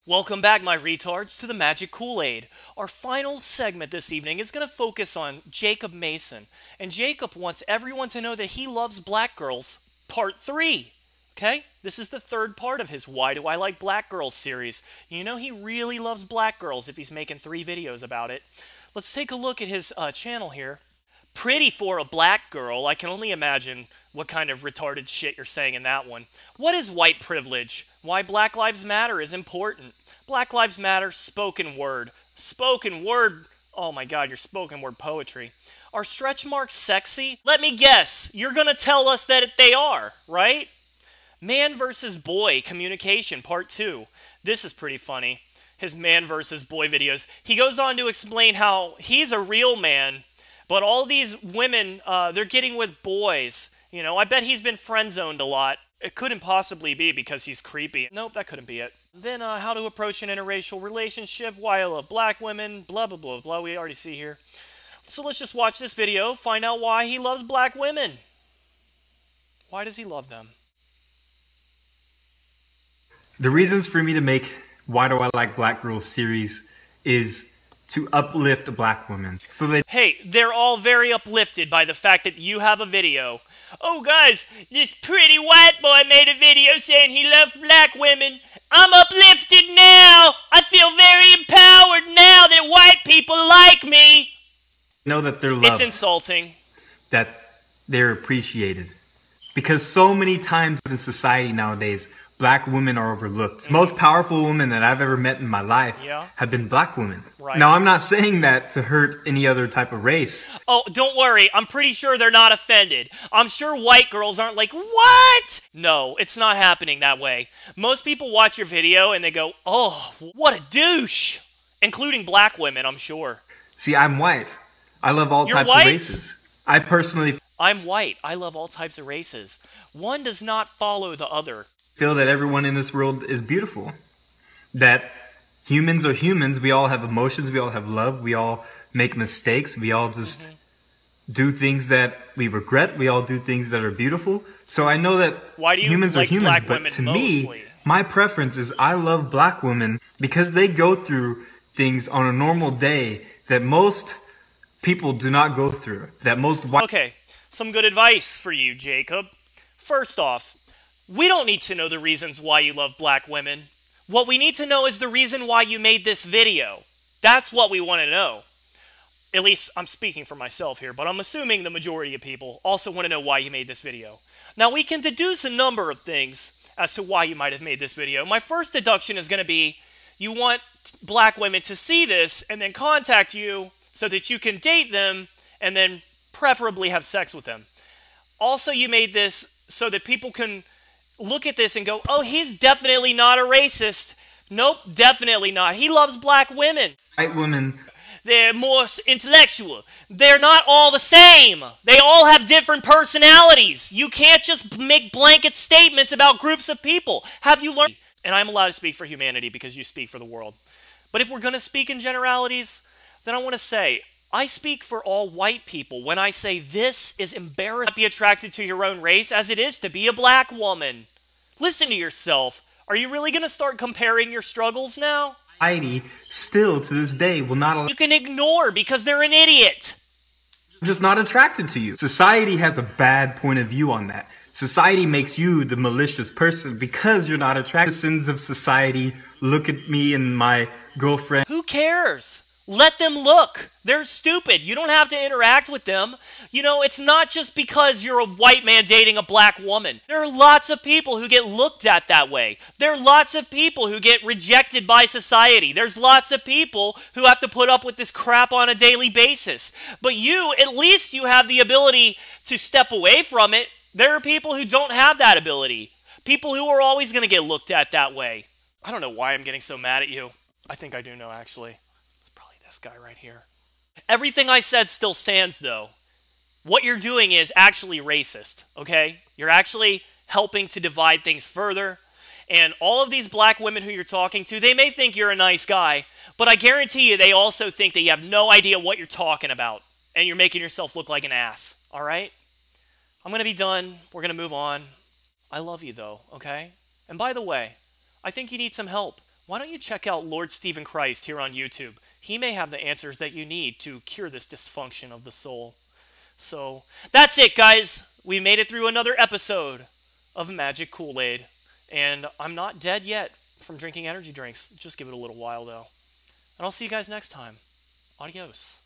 Welcome back, my retards, to the Magic Kool-Aid. Our final segment this evening is going to focus on Jacob Mason. And Jacob wants everyone to know that he loves black girls, part 3. Okay? This is the third part of his Why Do I Like Black Girls series. You know he really loves black girls if he's making 3 videos about it. Let's take a look at his channel here. Pretty for a black girl. I can only imagine what kind of retarded shit you're saying in that one. What is white privilege? Why Black Lives Matter is important. Black Lives Matter, spoken word. Spoken word. Oh my god, your spoken word poetry. Are stretch marks sexy? Let me guess. You're gonna tell us that they are, right? Man versus boy communication, part 2. This is pretty funny. His man versus boy videos. He goes on to explain how he's a real man, but all these women, they're getting with boys. You know, I bet he's been friend-zoned a lot. It couldn't possibly be because he's creepy. Nope, that couldn't be it. Then, how to approach an interracial relationship, why I love black women, blah, blah, blah, blah, we already see here. So let's just watch this video, find out why he loves black women. Why does he love them? The reasons for me to make Why Do I Like Black Girls series is to uplift black women. So that hey, they're all very uplifted by the fact that you have a video. Oh guys, this pretty white boy made a video saying he loves black women. I'm uplifted now. I feel very empowered now that white people like me. Know that they're loved. It's insulting. That they're appreciated. Because so many times in society nowadays, black women are overlooked. Most powerful women that I've ever met in my life have been black women. Right. Now, I'm not saying that to hurt any other type of race. Oh, don't worry. I'm pretty sure they're not offended. I'm sure white girls aren't like, what? No, it's not happening that way. Most people watch your video and they go, oh, what a douche. Including black women, I'm sure. See, I'm white. I love all types of races. I personally... I'm white. I love all types of races. One does not follow the other. Feel that everyone in this world is beautiful. That humans are humans. We all have emotions. We all have love. We all make mistakes. We all just do things that we regret. We all do things that are beautiful. So I know that humans are humans, but to me, my preference is I love black women because they go through things on a normal day that most people do not go through. That most white... Okay, some good advice for you, Jacob. First off, we don't need to know the reasons why you love black women. What we need to know is the reason why you made this video. That's what we want to know. At least, I'm speaking for myself here, but I'm assuming the majority of people also want to know why you made this video. Now, we can deduce a number of things as to why you might have made this video. My first deduction is going to be, you want black women to see this and then contact you so that you can date them and then preferably have sex with them. Also, you made this so that people can look at this and go, oh, he's definitely not a racist. Nope, definitely not. He loves black women. White women. They're more intellectual. They're not all the same. They all have different personalities. You can't just make blanket statements about groups of people. Have you learned? And I'm allowed to speak for humanity because you speak for the world. But if we're going to speak in generalities, then I want to say, I speak for all white people when I say this is embarrassing. Be attracted to your own race as it is to be a black woman. Listen to yourself. Are you really going to start comparing your struggles now? Society still to this day will not allow... You can ignore because they're an idiot. I'm just not attracted to you. Society has a bad point of view on that. Society makes you the malicious person because you're not attracted. Citizens of society look at me and my girlfriend. Who cares? Let them look. They're stupid. You don't have to interact with them. You know, it's not just because you're a white man dating a black woman. There are lots of people who get looked at that way. There are lots of people who get rejected by society. There's lots of people who have to put up with this crap on a daily basis. But you, at least you have the ability to step away from it. There are people who don't have that ability. People who are always going to get looked at that way. I don't know why I'm getting so mad at you. I think I do know, actually. This guy right here. Everything I said still stands, though. What you're doing is actually racist, okay? You're actually helping to divide things further. And all of these black women who you're talking to, they may think you're a nice guy, but I guarantee you they also think that you have no idea what you're talking about, and you're making yourself look like an ass, all right? I'm going to be done. We're going to move on. I love you, though, okay? And by the way, I think you need some help. Why don't you check out Lord Stephen Christ here on YouTube? He may have the answers that you need to cure this dysfunction of the soul. So, that's it, guys. We made it through another episode of Magic Kool-Aid. And I'm not dead yet from drinking energy drinks. Just give it a little while, though. And I'll see you guys next time. Adios.